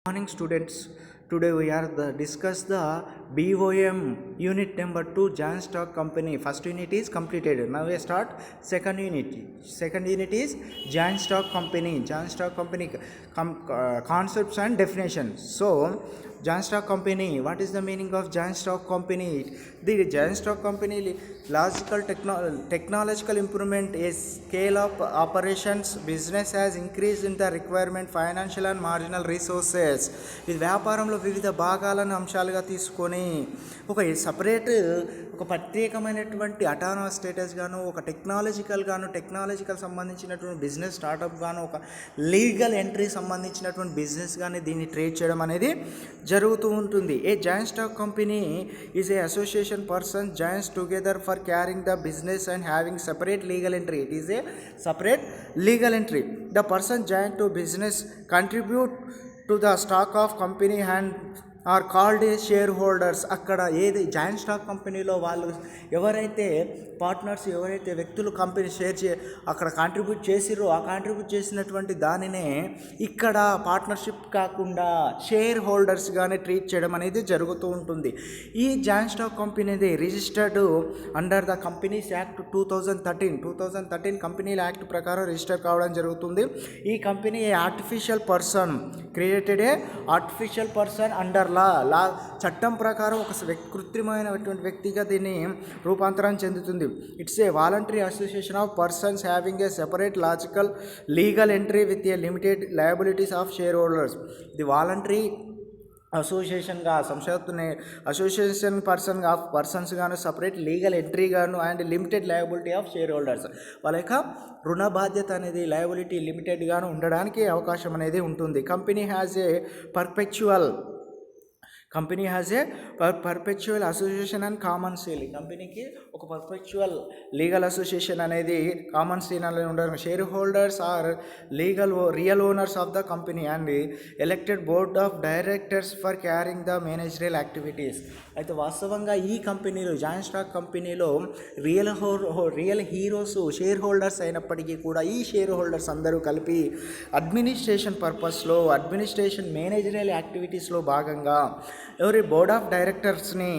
Morning students, today we are discuss the BOM unit number 2 Giant Stock Company. First unit is completed. Now we start second unit. Second unit is Giant Stock Company. Giant Stock Company concepts and definitions. So Giant Stock Company, what is the meaning of Giant Stock Company? The Giant Stock Company logical technological improvement is scale of operations. Business has increased in the requirement financial and marginal resources. ఇది వ్యాపారంలో వివిధ భాగాలను అంశాలుగా తీసుకొని ఒక separate ఒక ప్రత్యేకమైనటువంటి autonomous status గాను, ఒక టెక్నాలజికల్ సంబంధించినటువంటి బిజినెస్ స్టార్టప్ గాను, ఒక లీగల్ ఎంట్రీ సంబంధించినటువంటి బిజినెస్ కానీ దీన్ని ట్రేడ్ చేయడం అనేది జరుగుతూ ఉంటుంది. A joint stock company is a association person joins together for carrying the business and having separate legal entry. It is a separate legal entry. The person join to business contribute to the stock of company and are called a share holders. అక్కడ ఏది joint stock కంపెనీలో వాళ్ళు ఎవరైతే partners, ఎవరైతే వ్యక్తులు company అక్కడ contribute చేసిరో ఆ కాంట్రిబ్యూట్ చేసినటువంటి దానినే ఇక్కడ పార్ట్నర్షిప్ కాకుండా షేర్ హోల్డర్స్గానే ట్రీట్ చేయడం అనేది జరుగుతూ ఉంటుంది. ఈ జాయింట్ స్టాక్ కంపెనీ అనేది registered under the companies act 2013 కంపెనీల యాక్ట్ ప్రకారం రిజిస్టర్ కావడం జరుగుతుంది. ఈ company artificial person created a artificial person under లా చట్టం ప్రకారం ఒక కృత్రిమైనటువంటి వ్యక్తిగా దీన్ని రూపాంతరం చెందుతుంది. It's a voluntary association of persons having a separate logical legal entry with a limited liabilities of share holders. ఇది వాలంటరీ అసోసియేషన్గా అసోసియేషన్ పర్సన్స్ గాను, సపరేట్ లీగల్ ఎంట్రీ గాను and limited liability of share holders. వాళ్ళ యొక్క రుణ బాధ్యత అనేది liability లిమిటెడ్గాను ఉండడానికి అవకాశం అనేది ఉంటుంది. Company has a perpetual association and common seal. కంపెనీకి ఒక పర్పెచువల్ లీగల్ అసోసియేషన్ అనేది కామన్ సీల్ అనేది ఉండడం. Share holders are real owners of the company and elected board of directors for carrying the managerial activities. అయితే వాస్తవంగా ఈ కంపెనీలో, joint stock కంపెనీలో రియల్ హీరోస్ షేర్ హోల్డర్స్ అయినప్పటికీ కూడా ఈ షేర్ హోల్డర్స్ అందరూ కలిపి అడ్మినిస్ట్రేషన్ పర్పస్లో, మేనేజరియల్ యాక్టివిటీస్లో భాగంగా ఎవరి బోర్డ్ ఆఫ్ డైరెక్టర్స్ని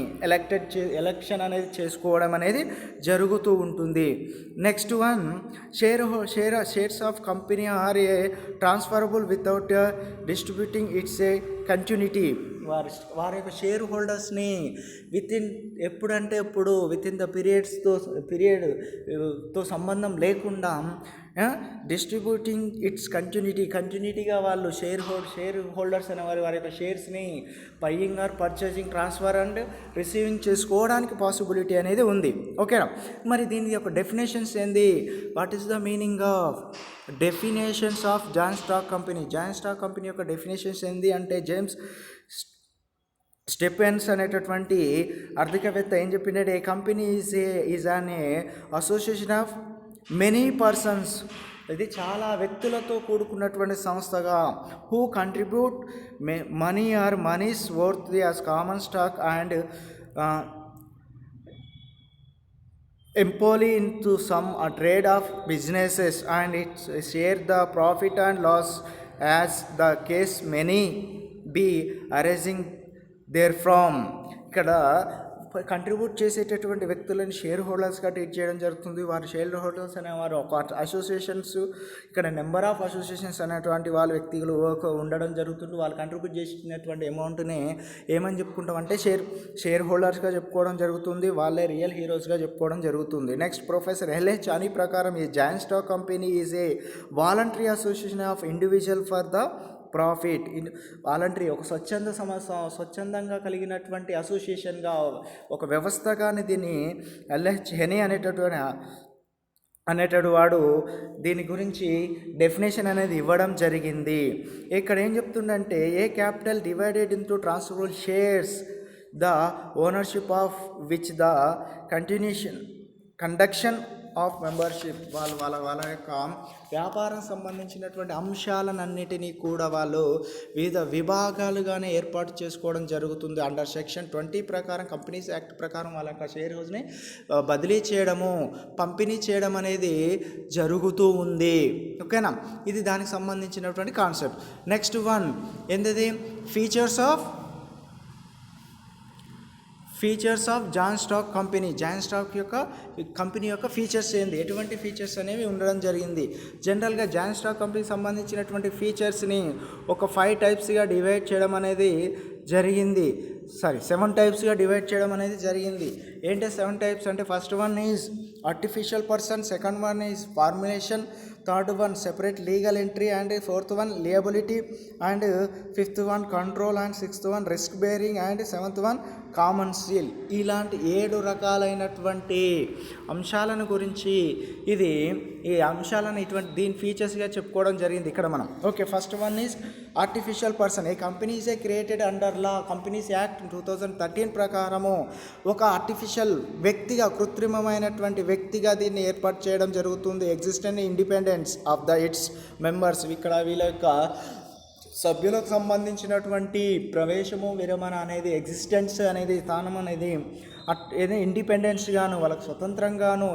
ఎలక్షన్ అనేది చేసుకోవడం అనేది జరుగుతూ ఉంటుంది. Next one, shares of company are a transferable without distributing its a continuity. వారి యొక్క షేర్ హోల్డర్స్ని ఎప్పుడంటే ఎప్పుడు విత్ ఇన్ ద పీరియడ్తో సంబంధం లేకుండా డిస్ట్రిబ్యూటింగ్ ఇట్స్ కంటిన్యూటీగా వాళ్ళు షేర్ హోల్డర్స్ అనే వారి యొక్క షేర్స్ని buying or purchasing, transfer and receiving చేసుకోవడానికి పాసిబిలిటీ అనేది ఉంది. ఓకేనా? మరి దీని యొక్క డెఫినేషన్స్ ఏంది? What is the meaning of definitions of joint stock company? Joint stock company యొక్క డెఫినేషన్స్ ఏంది అంటే, జేమ్స్ స్టెపెన్స్ అనేటటువంటి ఆర్థికవేత్త ఏం చెప్పిందంటే, a company is an association of many persons. ఇది చాలా వ్యక్తులతో కూడుకున్నటువంటి సంస్థగా, who contribute money or money's worth as common stock and employ into some trade of businesses and it share the profit and loss as the case many be arising therefrom. ఇక్కడ contribute చేసేటటువంటి వ్యక్తులను share హోల్డర్స్గా treat చేయడం జరుగుతుంది. వారు share holders అనేవారు ఒక associations, ఇక్కడ number of associations అనేటువంటి వాళ్ళ వ్యక్తులు ఉండడం జరుగుతుంది. వాళ్ళు కంట్రిబ్యూట్ చేసినటువంటి అమౌంట్ని ఏమని చెప్పుకుంటామంటే షేర్ హోల్డర్స్గా చెప్పుకోవడం జరుగుతుంది. వాళ్ళే రియల్ హీరోస్గా చెప్పుకోవడం జరుగుతుంది. నెక్స్ట్, ప్రొఫెసర్ ఎల్హెచ్ చానీ ప్రకారం ఈ joint stock company is A voluntary association of individual for the profit. Voluntary ఒక స్వచ్ఛందంగా కలిగినటువంటి అసోసియేషన్గా, ఒక వ్యవస్థగానే దీన్ని ఎల్హెచ్ హెనీ అనేటటువంటి వాడు దీని గురించి డెఫినేషన్ అనేది ఇవ్వడం జరిగింది. ఇక్కడ ఏం చెప్తుందంటే, a capital divided into transferable shares the ownership of which the conduction of membership వాళ్ళ యొక్క వ్యాపారం సంబంధించినటువంటి అంశాలన్నిటినీ కూడా వాళ్ళు వివిధ విభాగాలుగానే ఏర్పాటు చేసుకోవడం జరుగుతుంది. అండర్ సెక్షన్ 20 ప్రకారం కంపెనీస్ యాక్ట్ ప్రకారం వాళ్ళ యొక్క షేర్ హౌస్ని బదిలీ చేయడము, పంపిణీ చేయడం అనేది జరుగుతూ ఉంది. ఓకేనా, ఇది దానికి సంబంధించినటువంటి కాన్సెప్ట్. నెక్స్ట్ వన్ ఏంటిది? Features of joint stock company. Joint stock యొక్క కంపెనీ యొక్క ఫీచర్స్ ఏంది, ఎటువంటి ఫీచర్స్ అనేవి ఉండడం జరిగింది. జనరల్గా జాన్ స్టాక్ కంపెనీకి సంబంధించినటువంటి ఫీచర్స్ని ఒక 5 టైప్స్గా డివైడ్ చేయడం అనేది జరిగింది. 7 టైప్స్గా డివైడ్ చేయడం అనేది జరిగింది. ఏంటి 7 టైప్స్ అంటే, first one is artificial person, second one is formulation, third one separate legal entry, and fourth one liability, and fifth one control, and sixth one risk bearing, and seventh one common seal. ఇలాంటి 7 రకాలైనటువంటి అంశాలను గురించి ఈ అంశాలను దీని ఫీచర్స్గా చెప్పుకోవడం జరిగింది ఇక్కడ మనం. Okay, first one is artificial person. A company is created under law companies act 2013 ప్రకారము ఒక ఆర్టిఫిషియల్ వ్యక్తిగా, కృత్రిమమైనటువంటి వ్యక్తిగా దీన్ని ఏర్పాటు చేయడం జరుగుతుంది. Existent independence of its members. ఇక్కడ వీళ్ళ యొక్క సభ్యులకు సంబంధించినటువంటి ప్రవేశము, విరమణ అనేది, ఎగ్జిస్టెన్స్ అనేది, స్థానం అనేది ఏదో ఇండిపెండెన్స్గాను, వాళ్ళకి స్వతంత్రంగాను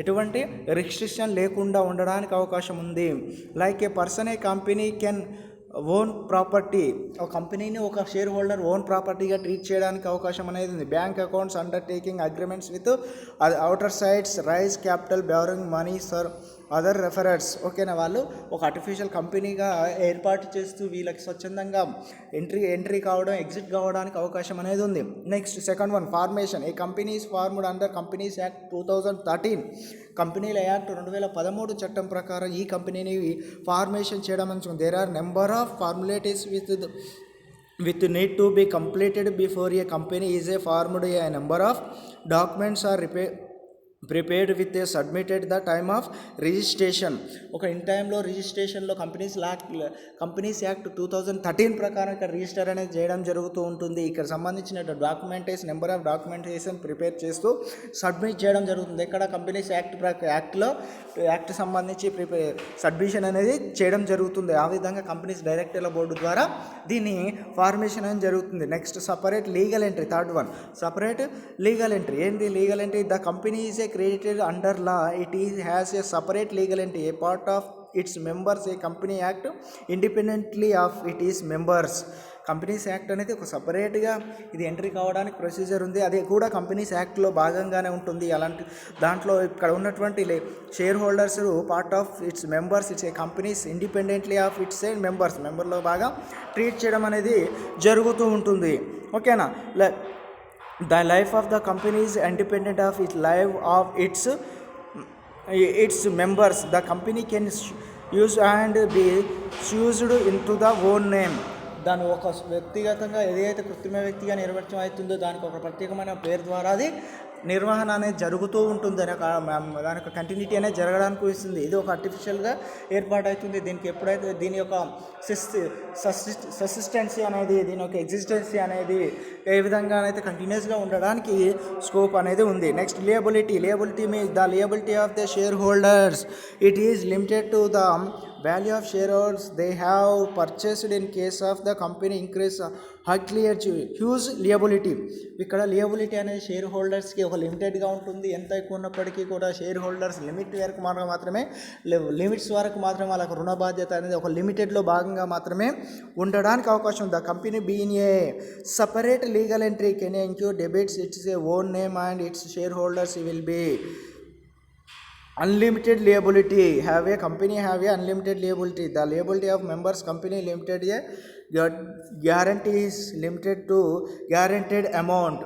ఎటువంటి రిస్ట్రిక్షన్ లేకుండా ఉండడానికి అవకాశం ఉంది. Like a person a company can own property. ఒక కంపెనీని ఒక షేర్ హోల్డర్ ఓన్ ప్రాపర్టీగా ట్రీట్ చేయడానికి అవకాశం అనేది ఉంది. Bank accounts, undertaking agreements with outer sides, raise capital, borrowing money, sir other reference. ఓకేనా, వాళ్ళు ఒక ఆర్టిఫిషియల్ కంపెనీగా ఏర్పాటు చేస్తూ వీళ్ళకి స్వచ్ఛందంగా ఎంట్రీ కావడం, ఎగ్జిట్ కావడానికి అవకాశం అనేది ఉంది. Next second one formation. A companies formed under companies act 2013. కంపెనీల యాక్ట్ 2013 చట్టం ప్రకారం ఈ కంపెనీని ఫార్మేషన్ చేయడం మంచిది. There are number of formalities with need to be completed before a company is formed. A number of documents are prepared with a submitted the time of registration. ఒక in టైంలో రిజిస్ట్రేషన్లో companies act 2013 ప్రకారం ఇక్కడ register అనేది చేయడం జరుగుతూ ఉంటుంది. ఇక్కడ సంబంధించిన నెంబర్ ఆఫ్ డాక్యుమెంటేషన్ ప్రిపేర్ చేస్తూ సబ్మిట్ చేయడం జరుగుతుంది. ఇక్కడ కంపెనీస్ యాక్ట్ సంబంధించి సబ్మిషన్ అనేది చేయడం జరుగుతుంది. ఆ విధంగా కంపెనీస్ డైరెక్టర్ల బోర్డు ద్వారా దీన్ని ఫార్మేషన్ అనేది జరుగుతుంది. Next separate legal entry. Third one separate legal entry. ఏంటి legal entry? The company is created under law, it has a separate legal entity, a part of its members. A company act independently of its members. Companies act అనేది ఒక సపరేట్గా ఇది entry కావడానికి procedure ఉంది. అది కూడా companies యాక్ట్లో భాగంగానే ఉంటుంది. అలాంటి దాంట్లో ఇక్కడ ఉన్నటువంటి share holders part of its members, it's a companies independently of its మెంబర్లో బాగా ట్రీట్ చేయడం అనేది జరుగుతూ ఉంటుంది. ఓకేనా, the life of the company is independent of its life of its members. The company can use and be used into the own name. దాని ఒక వ్యక్తిగతంగా ఏదైతే కృత్రిమ వ్యక్తిగా నిర్వచనం అవుతుందో దానికి ఒక ప్రత్యేకమైన పేరు ద్వారా అది నిర్వహణ అనేది జరుగుతూ ఉంటుంది. దాని యొక్క కంటిన్యూటీ అనేది జరగడానికి ఇస్తుంది. ఇది ఒక ఆర్టిఫిషియల్గా ఏర్పాటవుతుంది. దీనికి ఎప్పుడైతే దీని యొక్క ససిస్టెన్సీ అనేది, దీని యొక్క ఎగ్జిస్టెన్సీ అనేది ఏ విధంగానైతే కంటిన్యూస్గా ఉండడానికి స్కోప్ అనేది ఉంది. Next liability means the liability of the share holders. It is limited to the value of shareholders they have purchased in case of the company increase huge liability. ఇక్కడ లియబిలిటీ అనేది షేర్ హోల్డర్స్కి ఒక లిమిటెడ్గా ఉంటుంది. ఎంత ఎక్కువ ఉన్నప్పటికీ కూడా షేర్ హోల్డర్స్ లిమిట్స్ వరకు మాత్రమే వాళ్ళకు రుణ బాధ్యత అనేది ఒక లిమిటెడ్లో భాగంగా మాత్రమే ఉండడానికి అవకాశం ఉంది. The company being a separate legal entry can include debits it's a own name and it's share holders will be unlimited liability. Company have a unlimited liability. The liability of members company limited a guarantee is limited to guaranteed amount.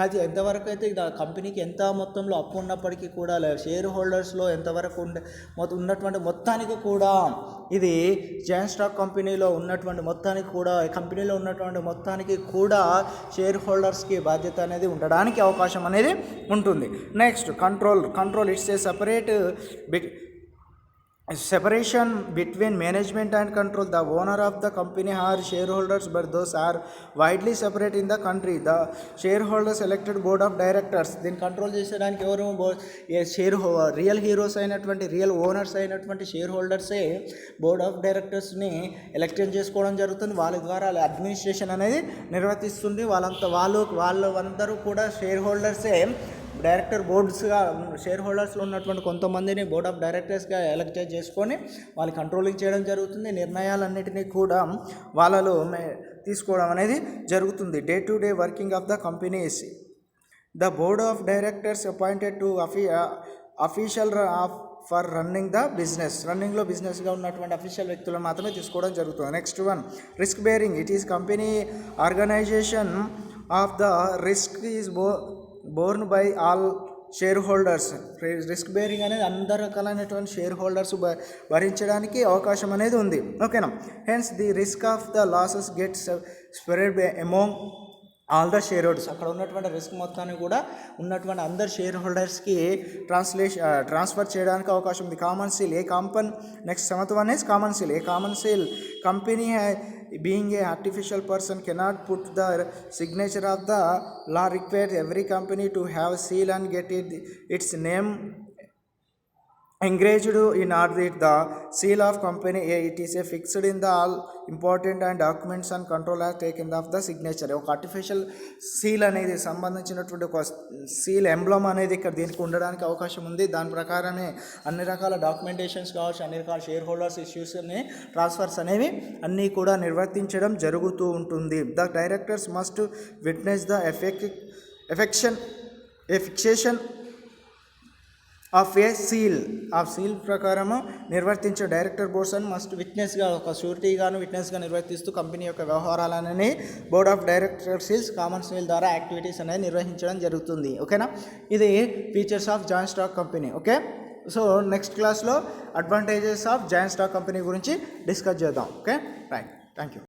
అది ఎంతవరకు అయితే కంపెనీకి ఎంత మొత్తంలో అప్పు ఉన్నప్పటికీ కూడా share హోల్డర్స్లో ఎంతవరకు ఉన్నటువంటి మొత్తానికి కూడా ఇది జాన్ స్టాక్ కంపెనీలో ఉన్నటువంటి మొత్తానికి కూడా షేర్ హోల్డర్స్కి బాధ్యత అనేది ఉండడానికి అవకాశం అనేది ఉంటుంది. Next control it's a separate separation between management and control. The owner of the company are shareholders, but those are widely separate in the country. The shareholders elected board of directors. దీన్ని control చేసేదానికి ఎవరు real heroes అయినటువంటి real owners అయినటువంటి share హోల్డర్సే board of డైరెక్టర్స్ని election చేసుకోవడం జరుగుతుంది. వాళ్ళ ద్వారా administration అనేది నిర్వర్తిస్తుంది. వాళ్ళందరూ కూడా షేర్ హోల్డర్సే డైరెక్టర్ బోర్డ్స్గా షేర్ హోల్డర్స్లో ఉన్నటువంటి కొంతమందిని బోర్డ్ ఆఫ్ డైరెక్టర్స్గా ఎలక్ట్ చేసుకొని వాళ్ళు కంట్రోలింగ్ చేయడం జరుగుతుంది. నిర్ణయాలన్నిటినీ కూడా వాళ్ళలో తీసుకోవడం అనేది జరుగుతుంది. Day to day working of the companies. The board of directors appointed to official for running the business. రన్నింగ్లో బిజినెస్గా ఉన్నటువంటి అఫీషియల్ వ్యక్తులను మాత్రమే తీసుకోవడం జరుగుతుంది. Next one, risk bearing. It is company organisation of the risk is borne by all shareholders. Risk bearing అనేది అందరు రకాలైనటువంటి షేర్ హోల్డర్స్ భరించడానికి అవకాశం అనేది ఉంది. ఓకేనా. Hence the risk of the losses gets spread among all the share holders. అక్కడ ఉన్నటువంటి రిస్క్ మొత్తాన్ని కూడా ఉన్నటువంటి అందరు షేర్ హోల్డర్స్కి ట్రాన్స్ఫర్ చేయడానికి అవకాశం ఉంది. Common seal. A company next seventh one is common seal. A common seal company being a artificial person cannot put the signature of the law requires every company to have a seal and get its name engraved in order the seal of company. It is a fixed in the all important and documents and control are taken of the signature. ఒక artificial seal అనేది సంబంధించినటువంటి ఒక seal emblem అనేది ఇక్కడ దీనికి ఉండడానికి అవకాశం ఉంది. దాని ప్రకారమే అన్ని రకాల డాక్యుమెంటేషన్స్ కావచ్చు, అన్ని రకాల షేర్ హోల్డర్స్ ఇష్యూస్ని ట్రాన్స్ఫర్స్ అనేవి అన్నీ కూడా నిర్వర్తించడం జరుగుతూ ఉంటుంది. The directors must witness the fixation of a seal. ఆ సీల్ ప్రకారము నిర్వర్తించే డైరెక్టర్ బోర్డ్స్ అని మస్ట్ విట్నెస్గా ఒక షూరిటీగాను విట్నెస్గా నిర్వర్తిస్తూ కంపెనీ యొక్క వ్యవహారాలనే board of director seals common seal ద్వారా యాక్టివిటీస్ అనేది నిర్వహించడం జరుగుతుంది. ఓకేనా. ఇది features of joint stock company. Okay. So next క్లాస్లో advantages of joint stock company గురించి డిస్కస్ చేద్దాం. Okay, right. Thank you.